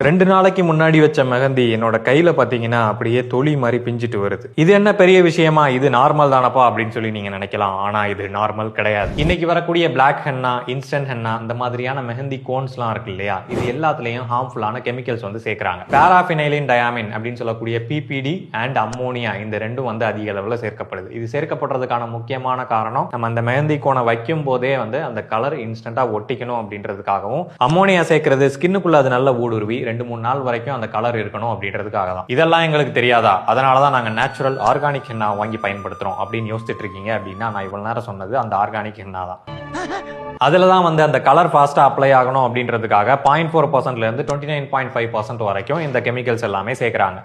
2 நாளைக்கு முன்னாடி வச்ச மெஹந்தி என்னோட கையில பாத்தீங்கன்னா அப்படியே தொலி மாதிரி பிஞ்சிட்டு வருது. இது என்ன பெரிய விஷயமா, இது நார்மல் தானப்பா அப்படின்னு சொல்லி நீங்க நினைக்கலாம். ஆனா இது நார்மல் கிடையாது. இன்னைக்கு வரக்கூடிய பிளாக் ஹென்னா, இன்ஸ்டன்ட் ஹென்னா, இந்த மாதிரியான மெஹந்தி கோன்ஸ்லாம் இருக்கு இல்லையா, இது எல்லாத்துலயும் ஹார்ம்ஃபுல்லான கெமிக்கல்ஸ் வந்து சேர்க்கறாங்க. பாராஃபினைலின் டயாமின் அப்படின்னு சொல்லக்கூடிய பிபிடி அண்ட் அம்மோனியா, இந்த ரெண்டும் வந்து அதிக அளவுல சேர்க்கப்படுது. இது சேர்க்கப்படுறதுக்கான முக்கியமான காரணம், நம்ம அந்த மெஹந்தி கோனை வைக்கும் போதே வந்து அந்த கலர் இன்ஸ்டன்டா ஒட்டிக்கணும் அப்படின்றதுக்காகவும், அம்மோனியா சேர்க்கிறது ஸ்கின்னுக்குள்ள அது நல்ல ஊடுருவி 2-3 நாள் வரைக்கும் அந்த கலர் இருக்கணும் அப்படின்றதுக்காக தான். இதெல்லாம் எங்களுக்கு தெரியாதா, அதனாலதான் நாங்க நேச்சுரல் ஆர்கானிக் ஹென்னா வாங்கி பயன்படுத்துறோம் அப்படின்னு யோசிச்சுட்டு இருக்கீங்க அப்படின்னா, நான் இவ்வளவு நேரம் சொன்னது அந்த ஆர்கானிக் ஹென்னா தான். அதுலதான் வந்து அந்த கலர் ஃபாஸ்டா அப்ளை ஆகணும் அப்படின்றதுக்காக 0.4% இருந்து 29.5% வரைக்கும் இந்த கெமிக்கல்ஸ் எல்லாமே சேர்க்கறாங்க.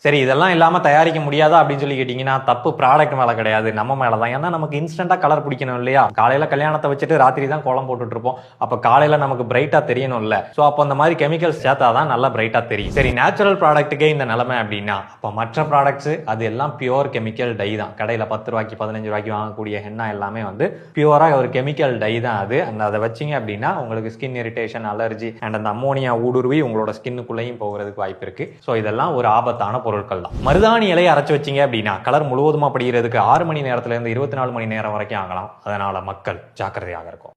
சரி, இதெல்லாம் இல்லாம தயாரிக்க முடியாதா அப்படின்னு சொல்லி கேட்டீங்கன்னா, தப்பு ப்ராடக்ட் மேல கிடையாது, நம்ம மேலதான். ஏன்னா நமக்கு இன்ஸ்டன்டா கலர் பிடிக்கணும் இல்லையா. காலையில கல்யாணத்தை வச்சுட்டு ராத்திரி தான் கோலம் போட்டுட்டு இருப்போம். அப்ப காலையில நமக்கு பிரைட்டா தெரியணும் இல்ல. சோ அப்ப அந்த மாதிரி கெமிக்கல்ஸ் சேர்த்தாதான் நல்லா பிரைட்டா தெரியும். சரி, நேச்சுரல் ப்ராடக்ட்டுக்கே இந்த நிலைமை அப்படின்னா, அப்ப மற்ற ப்ராடக்ட்ஸ் அது எல்லாம் பியூர் கெமிக்கல் டை தான். கடையில 10 ரூபாய்க்கு 15 ரூபாய்க்கு வாங்கக்கூடிய ஹென்னா எல்லாமே வந்து பியூரா ஒரு கெமிக்கல் டை தான். அது அதை வச்சிங்க அப்படின்னா உங்களுக்கு ஸ்கின் இரிட்டேஷன், அலர்ஜி அண்ட் அந்த அம்மோனியா ஊடுருவி உங்களோட ஸ்கின்னுக்குள்ளேயும் போகிறதுக்கு வாய்ப்பு இருக்கு. ஸோ இதெல்லாம் ஒரு ஆபத்தான பொருட்கள் தான். மருதாணி இலையை அரைச்சு வச்சிங்க அப்படின்னா கலர் முழுவதுமா படிக்கிறதுக்கு 6 மணி நேரத்துல இருந்து 24 மணி நேரம் வரைக்கும் ஆகலாம். அதனால மக்கள் ஜாக்கிரதையாக இருக்கும்.